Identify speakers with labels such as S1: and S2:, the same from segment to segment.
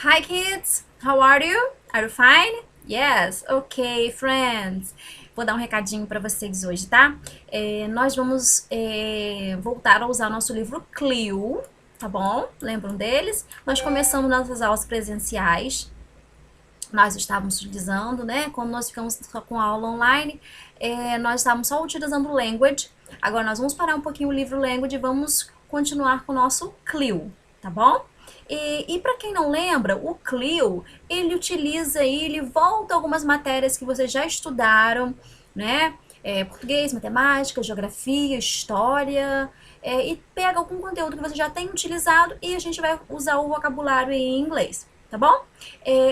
S1: Hi kids, how are you? Are you fine? Yes, ok, friends. Vou dar um recadinho para vocês hoje, tá? Nós vamos voltar a usar nosso livro Clil, tá bom? Lembram deles? Nós começamos nossas aulas presenciais. Nós estávamos utilizando, né? Quando nós ficamos só com a aula online, nós estávamos só utilizando o Language. Agora nós vamos parar um pouquinho o livro Language e vamos continuar com o nosso Clil, tá bom? E para quem não lembra, o Clil, ele utiliza aí, ele volta algumas matérias que vocês já estudaram, né? Português, matemática, geografia, história, e pega algum conteúdo que você já tem utilizado e a gente vai usar o vocabulário em inglês, tá bom?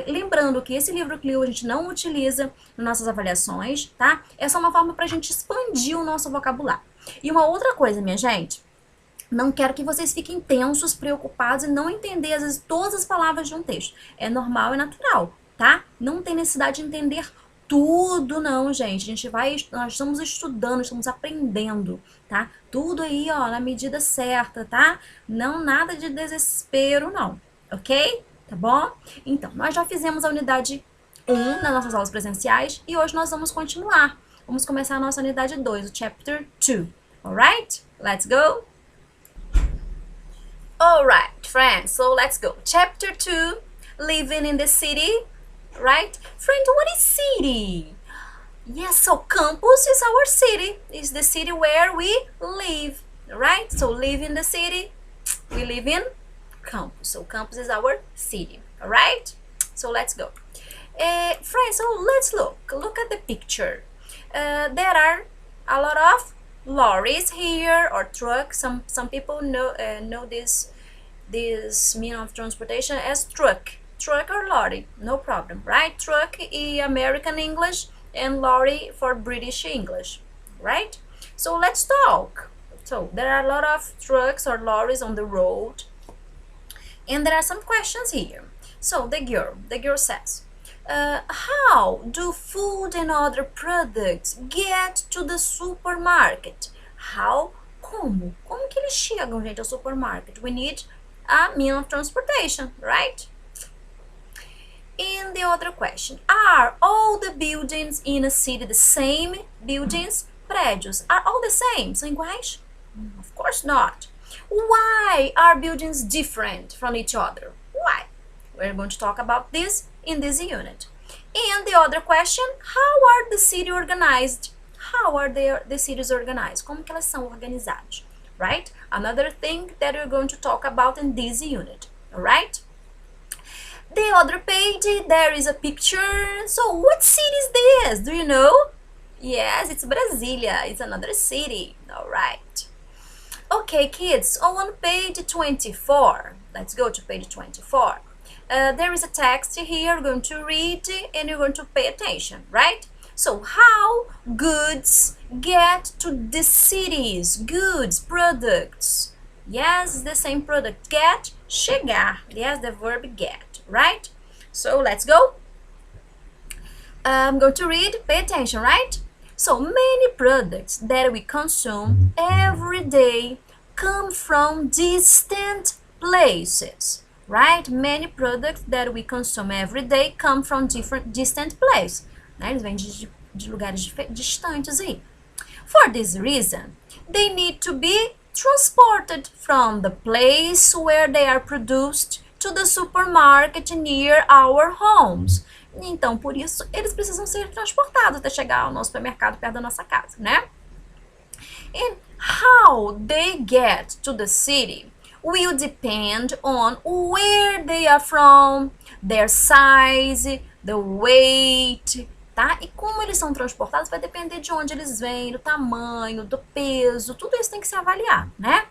S1: Lembrando que esse livro Clil a gente não utiliza nas nossas avaliações, tá? É só uma forma para a gente expandir o nosso vocabulário. E uma outra coisa, minha gente, não quero que vocês fiquem tensos, preocupados e não entender, às vezes, todas as palavras de um texto. É normal e natural, tá? Não tem necessidade de entender tudo, não, gente. Nós estamos estudando, estamos aprendendo, tá? Tudo aí, ó, na medida certa, tá? Não nada de desespero, não, ok? Tá bom? Então, nós já fizemos a unidade 1 nas nossas aulas presenciais e hoje nós vamos continuar. Vamos começar a nossa unidade 2, o chapter 2. Alright? Let's go! Alright, friends, so let's go. Chapter 2, living in the city, right? Friend, what is city? Yes, so campus is our city. It's the city where we live, right? So live in the city, we live in campus. So campus is our city, alright? So let's go. Friends, so let's look at the picture. There are a lot of lorries here or trucks. Some people know this mean of transportation as truck or lorry, no problem, right? Truck is American English and lorry for British English, right? So let's talk. So there are a lot of trucks or lorries on the road, and there are some questions here. So the girl says, how do food and other products get to the supermarket? How? Como que eles chegam, gente, ao supermarket? We need a mean of transportation, right? And the other question, are all the buildings in a city the same buildings? Prédios are all the same? São iguais? Of course not. Why are buildings different from each other? Why? We're going to talk about this in this unit. And the other question, how are the city organized? How are the cities organized? Como que elas são organizadas? Right? Another thing that we're going to talk about in this unit. Alright? The other page, there is a picture. So what city is this? Do you know? Yes, it's Brasília. It's another city. Alright. Okay, kids, so on page 24, let's go to page 24. There is a text here, you're going to read and you're going to pay attention, right? So, how goods get to the cities? Goods, products. Yes, the same product. Get, chegar. Yes, the verb get, right? So, let's go. I'm going to read, pay attention, right? So, many products that we consume every day come from distant places, right? Many products that we consume every day come from distant places. Né? Eles vêm de lugares distantes aí. For this reason, they need to be transported from the place where they are produced to the supermarket near our homes. Então, por isso, eles precisam ser transportados até chegar ao nosso supermercado perto da nossa casa, né? And how they get to the city will depend on where they are from, their size, the weight, tá? E como eles são transportados vai depender de onde eles vêm, do tamanho, do peso, tudo isso tem que ser avaliado, né?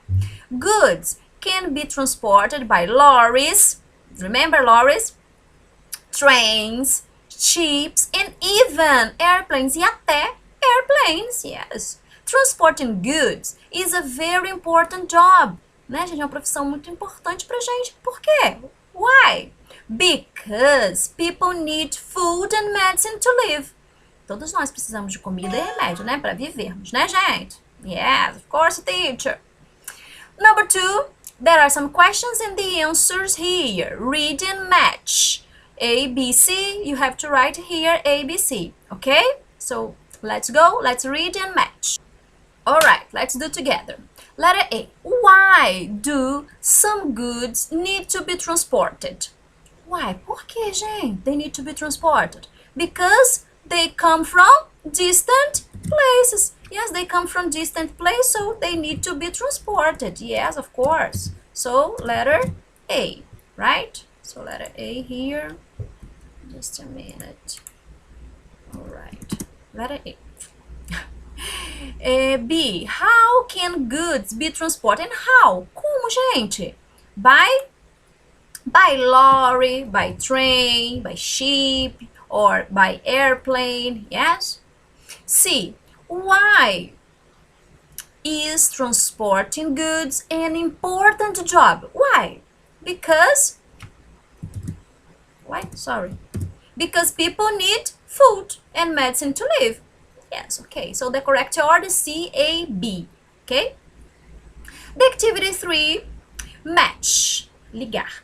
S1: Goods can be transported by lorries, remember lorries? Trains, ships, and even airplanes, e até airplanes, yes. Transporting goods is a very important job, né, gente? É uma profissão muito importante pra gente. Por quê? Why? Because people need food and medicine to live. Todos nós precisamos de comida e remédio, né, para vivermos, né, gente? Yes, of course, teacher. Number 2, There are some questions and the answers here. Read and match. A, B, C. You have to write here A, B, C. Okay? So let's go. Let's read and match. Alright, let's do together. Letter A. Why do some goods need to be transported? Why? Por que, gente? They need to be transported. Because they come from distant places. Yes, they come from distant places, so they need to be transported. Yes, of course. So, letter A, right? So, letter A here. Just a minute. Alright, letter A. B. How can goods be transported? And how? Como, gente? By lorry, by train, by ship, or by airplane. Yes? C. Why is transporting goods an important job? Why? Because people need food and medicine to live. Yes, okay. So the correct order is C, A, B. Okay? The activity 3, match, ligar.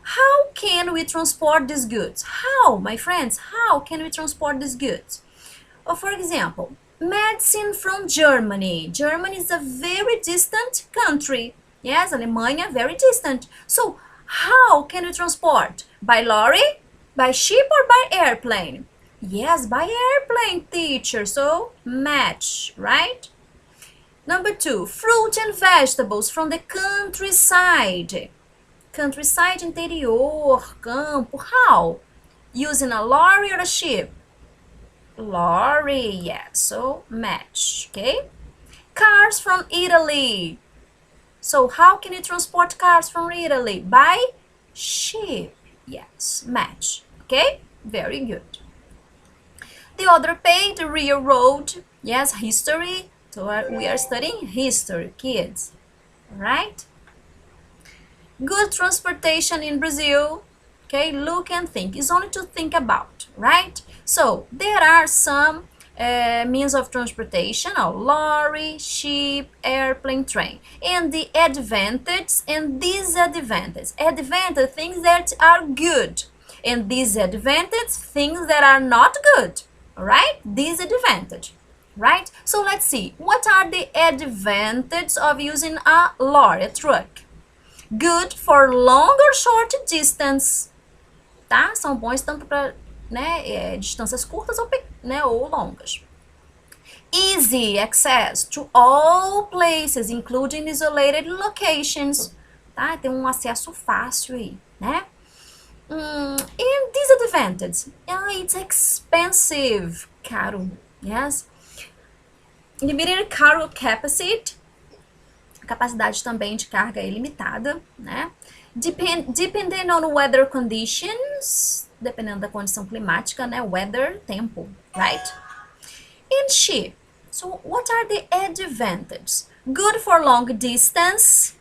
S1: How can we transport these goods? How, my friends, how can we transport these goods? Well, for example, medicine from Germany. Germany is a very distant country. Yes, Alemanha, very distant. So, how can we transport? By lorry, by ship, or by airplane? Yes, by airplane, teacher. So, match, right? Number 2, fruit and vegetables from the countryside. Countryside, interior, campo. How? Using a lorry or a ship? Lorry, yes. So, match, okay? Cars from Italy. So, how can you transport cars from Italy? By ship. Yes, match, okay? Very good. The other page, the railroad. Yes, history. So, we are studying history, kids. Right? Good transportation in Brazil. Okay, look and think. It's only to think about, right? So, there are some means of transportation, lorry, ship, airplane, train. And the advantage and disadvantage. Advantage, things that are good. And disadvantage, things that are not good. Alright? Disadvantage. Right? So, let's see. What are the advantages of using a lorry, a truck? Good for long or short distance. Tá? São bons tanto para distâncias curtas ou longas. Easy access to all places, including isolated locations. Tá? Tem um acesso fácil aí, né? And disadvantage. It's expensive. Caro. Yes. Limited cargo capacity. Capacidade também de carga é limitada, né? Depending on weather conditions, dependendo da condição climática, né? Weather, tempo, right? And ship. So, what are the advantages? Good for long distance,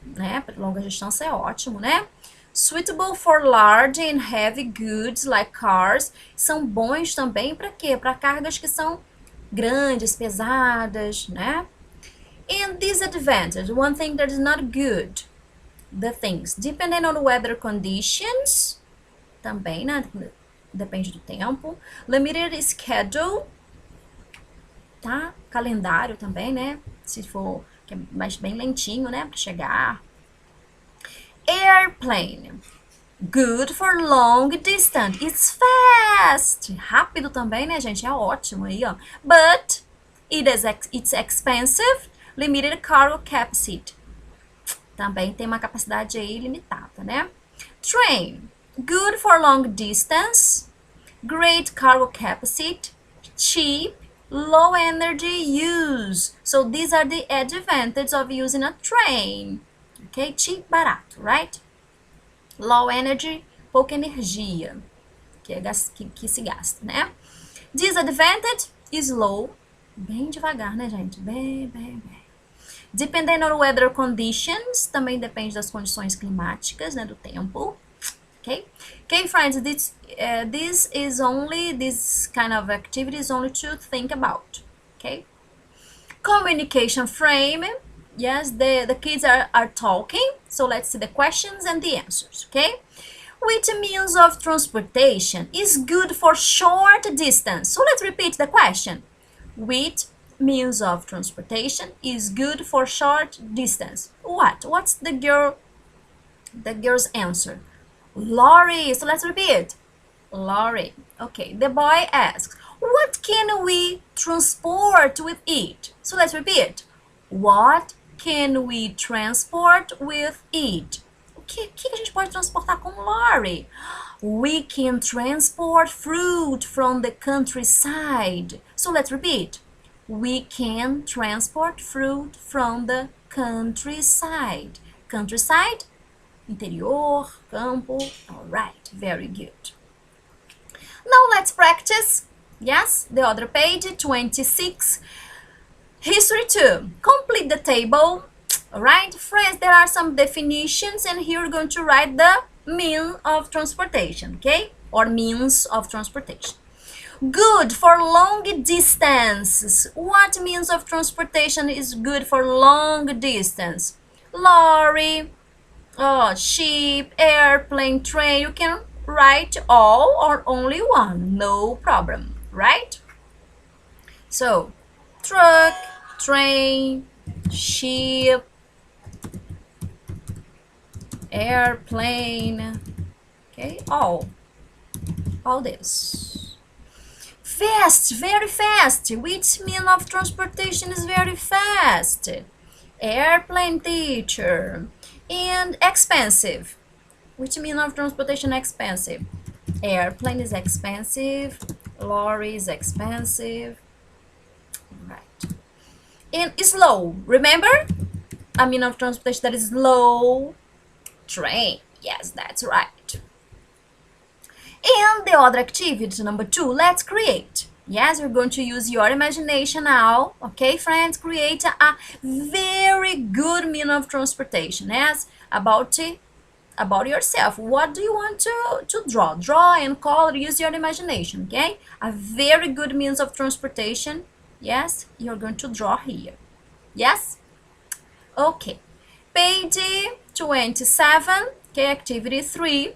S1: né? Para longa distância é ótimo, né? Suitable for large and heavy goods like cars. São bons também para quê? Para cargas que são grandes, pesadas, né? And disadvantage, one thing that is not good. The things, depending on weather conditions, também, né? Depende do tempo. Limited schedule, tá? Calendário também, né? Se for mais bem lentinho, né? Para chegar. Airplane, good for long distance. It's fast. Rápido também, né, gente? É ótimo aí, ó. But it's expensive. Limited cargo capacity. Também tem uma capacidade aí limitada, né? Train. Good for long distance. Great cargo capacity. Cheap. Low energy use. So these are the advantages of using a train. Okay? Cheap, barato, right? Low energy, pouca energia que se gasta, né? Disadvantage is low. Bem devagar, né, gente? Bem. Depending on weather conditions, também depende das condições climáticas, né, do tempo. Okay, friends, this kind of activity is only to think about. Okay, communication frame. Yes, the kids are talking. So let's see the questions and the answers, okay? Which means of transportation is good for short distance? So let's repeat the question. Which means of transportation is good for short distance? What? What's the girl's answer? Lorry. So let's repeat. Lorry. Okay, the boy asks, what can we transport with it? So let's repeat. What can we transport with it? O que a gente pode transportar com lorry? We can transport fruit from the countryside. So let's repeat. We can transport fruit from the countryside. Countryside, interior, campo. All right, very good. Now let's practice. Yes, the other page, 26. History 2. Complete the table. Alright, friends, there are some definitions, and here we're going to write the mean of transportation, okay? Or means of transportation. Good for long distances. What means of transportation is good for long distance? Lorry, ship, airplane, train. You can write all or only one, no problem, right? So, truck, train, ship, airplane, okay, all this. Fast, very fast. Which mean of transportation is very fast? Airplane, teacher. And expensive. Which mean of transportation expensive? Airplane is expensive, lorry is expensive. Right. And slow. Remember? A mean of transportation that is slow. Train. Yes, that's right. And the other activity, number 2, let's create. Yes, we're going to use your imagination now. Okay, friends? Create a very good mean of transportation. Yes, about yourself. What do you want to draw? Draw and color, use your imagination, okay? A very good means of transportation. Yes, you're going to draw here. Yes? Okay. Page 27, okay, activity 3.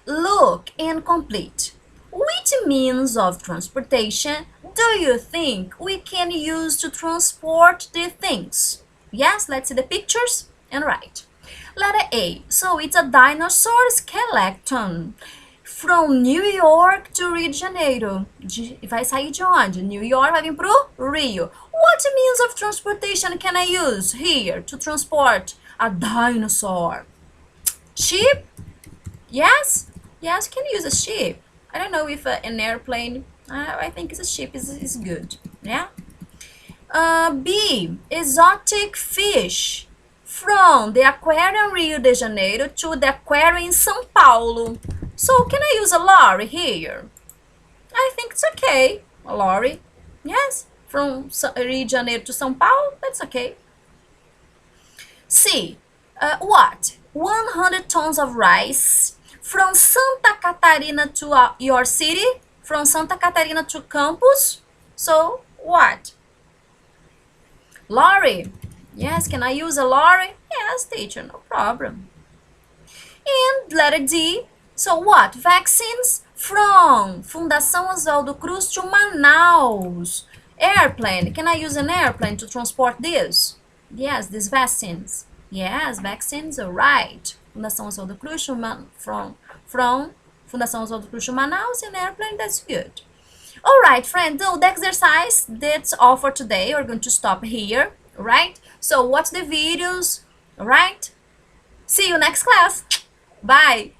S1: Look and complete. Which means of transportation do you think we can use to transport the things? Yes, let's see the pictures and write. Letter A. So it's a dinosaur skeleton. From New York to Rio de Janeiro. Vai sair de onde? New York vai vir pro Rio. What means of transportation can I use here to transport a dinosaur? Ship? Yes? Yes, you can use a ship. I don't know if an airplane, I think it's a ship is good. Yeah? B. Exotic fish. From the aquarium Rio de Janeiro to the aquarium in São Paulo. So can I use a lorry here? I think it's okay. A lorry. Yes. From Rio de Janeiro to São Paulo. That's okay. C. What? 100 tons of rice. From Santa Catarina to your city. From Santa Catarina to Campos. So what? Lorry. Yes, can I use a lorry? Yes, teacher, no problem. And letter D. So what? Vaccines from Fundação Oswaldo Cruz to Manaus. Airplane. Can I use an airplane to transport this? Yes, these vaccines. Yes, vaccines are right. Fundação Oswaldo Cruz from Fundação Oswaldo Cruz to Manaus, an airplane, that's good. All right, friends, so the exercise, that's all for today. We're going to stop here, right? So watch the videos, all right? See you next class. Bye.